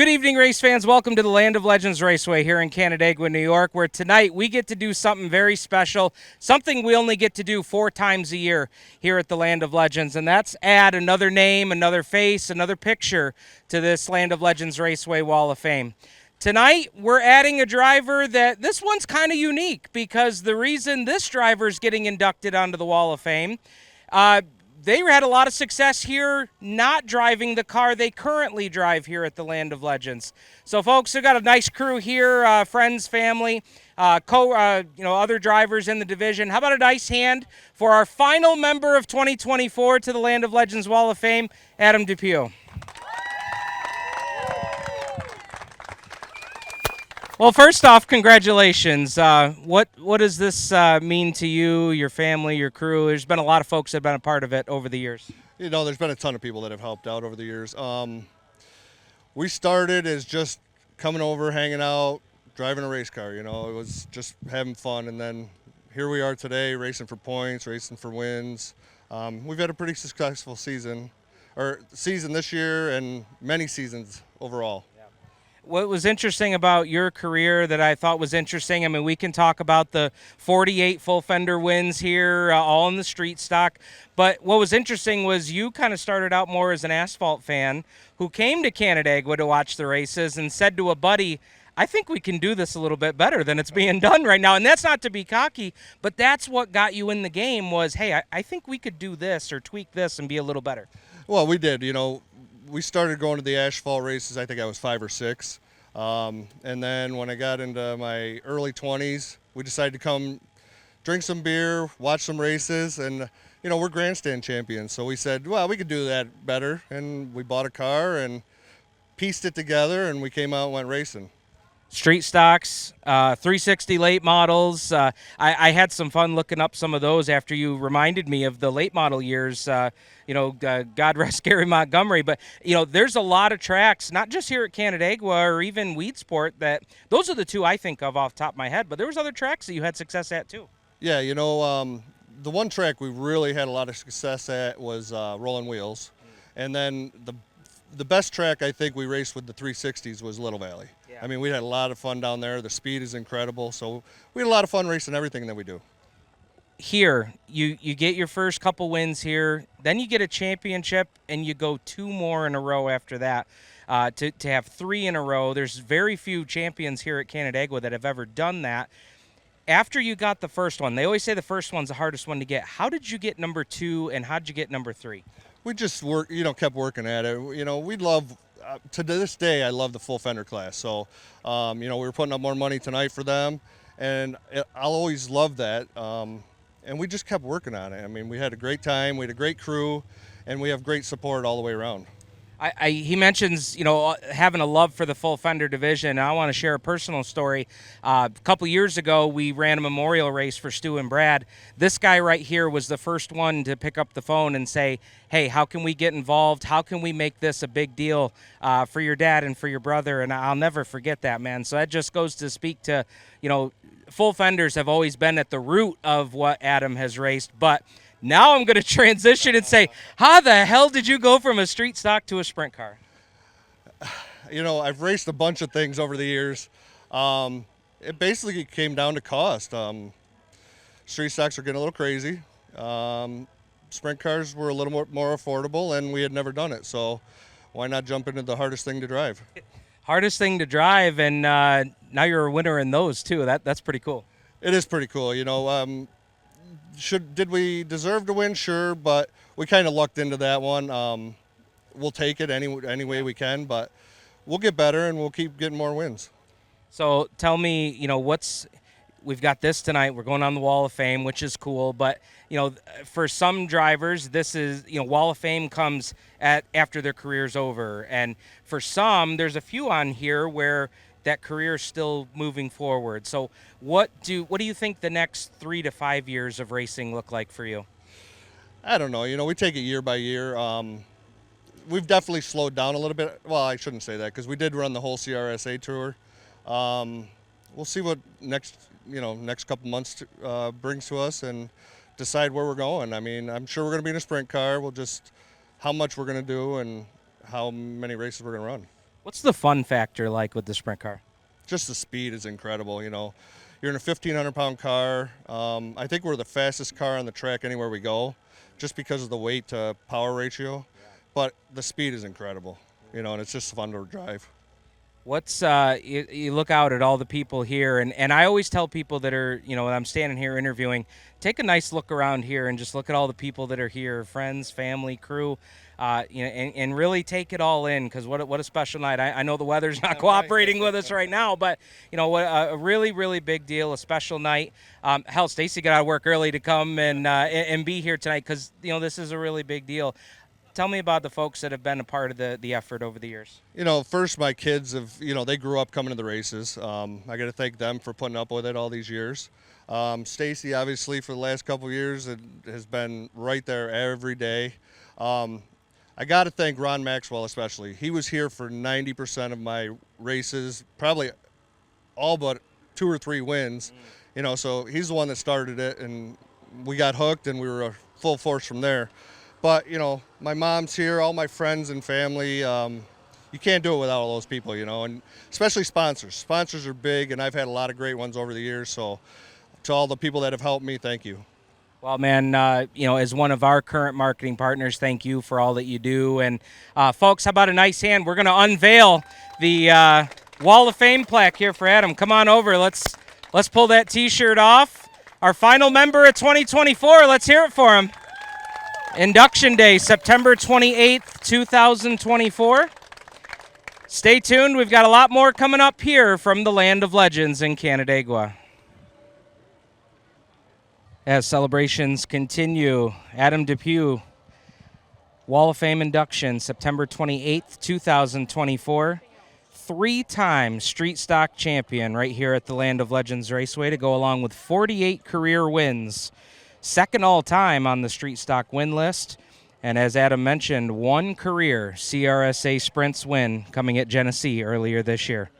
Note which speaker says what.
Speaker 1: Good evening, race fans. Welcome to the Land of Legends Raceway here in Canandaigua, New York, where tonight we get to do something very special, something we only get to do 4 times a year here at the Land of Legends, and that's add another name, another face, another picture to this Land of Legends Raceway Wall of Fame. Tonight, we're adding a driver that this one's kind of unique because the reason this driver is getting inducted onto the Wall of Fame, they had a lot of success here not driving the car they currently drive here at the Land of Legends. So, folks, we've got a nice crew here, friends, family, other drivers in the division. How about a nice hand for our final member of 2024 to the Land of Legends Wall of Fame, Adam DePuy. Well, first off, congratulations. What does this mean to you, your family, your crew? There's been a lot of folks that have been a part of it over the years.
Speaker 2: You know, there's been a ton of people that have helped out over the years. We started as just coming over, hanging out, driving a race car. You know, it was just having fun, and then here we are today, racing for points, racing for wins. We've had a pretty successful season this year, and many seasons overall.
Speaker 1: What was interesting about your career that I thought was interesting, I mean, we can talk about the 48 full fender wins here, all in the street stock, but what was interesting was you kind of started out more as an asphalt fan who came to Canandaigua to watch the races and said to a buddy, I think we can do this a little bit better than it's being done right now. And that's not to be cocky, but that's what got you in the game was, hey, I think we could do this or tweak this and be a little better.
Speaker 2: Well, we did, you know. We started going to the asphalt races, I think I was 5 or 6. And then when I got into my early 20s, we decided to come drink some beer, watch some races, and, you know, we're grandstand champions. So we said, well, we could do that better. And we bought a car and pieced it together, and we came out and went racing.
Speaker 1: Street stocks, 360 late models. I had some fun looking up some of those after you reminded me of the late model years. God rest Gary Montgomery. But, you know, there's a lot of tracks, not just here at Canandaigua or even Weedsport, that those are the two I think of off the top of my head. But there was other tracks that you had success at, too.
Speaker 2: Yeah, you know, the one track we really had a lot of success at was Rolling Wheels. And then the best track I think we raced with the 360s was Little Valley. Yeah. I mean, we had a lot of fun down there. The speed is incredible. So we had a lot of fun racing everything that we do.
Speaker 1: Here, you get your first couple wins here, then you get a championship, and you go 2 more in a row after that. To have 3 in a row, there's very few champions here at Canandaigua that have ever done that. After you got the first one, they always say the first one's the hardest one to get. How did you get number 2, and how did you get number 3?
Speaker 2: We just kept working at it. You know, we love, to this day, I love the full fender class. So, we were putting up more money tonight for them, and I'll always love that. And we just kept working on it. I mean, we had a great time, we had a great crew, and we have great support all the way around.
Speaker 1: He mentions, having a love for the full fender division. And I want to share a personal story. A couple years ago, we ran a memorial race for Stu and Brad. This guy right here was the first one to pick up the phone and say, hey, how can we get involved? How can we make this a big deal for your dad and for your brother? And I'll never forget that, man. So that just goes to speak to, full fenders have always been at the root of what Adam has raced. But now I'm going to transition and say, how the hell did you go from a street stock to a sprint car?
Speaker 2: You know, I've raced a bunch of things over the years. It basically came down to cost. Street stocks are getting a little crazy. Sprint cars were a little more affordable, and we had never done it. So why not jump into the hardest thing to drive?
Speaker 1: Hardest thing to drive, and now you're a winner in those, too. That's pretty cool.
Speaker 2: It is pretty cool. You know, did we deserve to win? Sure, but we kind of lucked into that one. We'll take it any way we can, but we'll get better and we'll keep getting more wins.
Speaker 1: So tell me, we've got this tonight. We're going on the Wall of Fame, which is cool. But, for some drivers, this is, Wall of Fame comes after their career's over. And for some, there's a few on here where that career is still moving forward. So what do you think the next 3 to 5 years of racing look like for you?
Speaker 2: I don't know. We take it year by year. We've definitely slowed down a little bit. Well, I shouldn't say that because we did run the whole CRSA tour. We'll see what next couple months brings to us and decide where we're going. I mean, I'm sure we're going to be in a sprint car. We'll just how much we're going to do and how many races we're going to run.
Speaker 1: What's the fun factor like with the sprint car?
Speaker 2: Just the speed is incredible. You're in a 1,500-pound car. I think we're the fastest car on the track anywhere we go, just because of the weight to power ratio. But the speed is incredible, and it's just fun to drive.
Speaker 1: What's you look out at all the people here, and I always tell people that are, when I'm standing here interviewing, take a nice look around here and just look at all the people that are here, friends, family, crew, and really take it all in, because what a special night. I know the weather's not cooperating with us right now, but what a really, really big deal, a special night. Hell, Stacy got out of work early to come and be here tonight, because this is a really big deal. Tell me about the folks that have been a part of the effort over the years.
Speaker 2: First, my kids have, they grew up coming to the races. I got to thank them for putting up with it all these years. Stacy, obviously, for the last couple of years, has been right there every day. I got to thank Ron Maxwell especially. He was here for 90% of my races, probably all but 2 or 3 wins. So he's the one that started it, and we got hooked, and we were a full force from there. But, my mom's here, all my friends and family. You can't do it without all those people, and especially sponsors. Sponsors are big, and I've had a lot of great ones over the years. So to all the people that have helped me, thank you.
Speaker 1: Well, man, as one of our current marketing partners, thank you for all that you do. And, folks, how about a nice hand? We're going to unveil the Wall of Fame plaque here for Adam. Come on over. Let's pull that T-shirt off. Our final member of 2024. Let's hear it for him. Induction Day, September 28th, 2024. Stay tuned. We've got a lot more coming up here from the Land of Legends in Canandaigua. As celebrations continue, Adam DePuy, Wall of Fame induction, September 28th, 2024. 3-time street stock champion right here at the Land of Legends Raceway, to go along with 48 career wins. Second all-time on the street stock win list. And as Adam mentioned, 1 career CRSA Sprints win coming at Genesee earlier this year.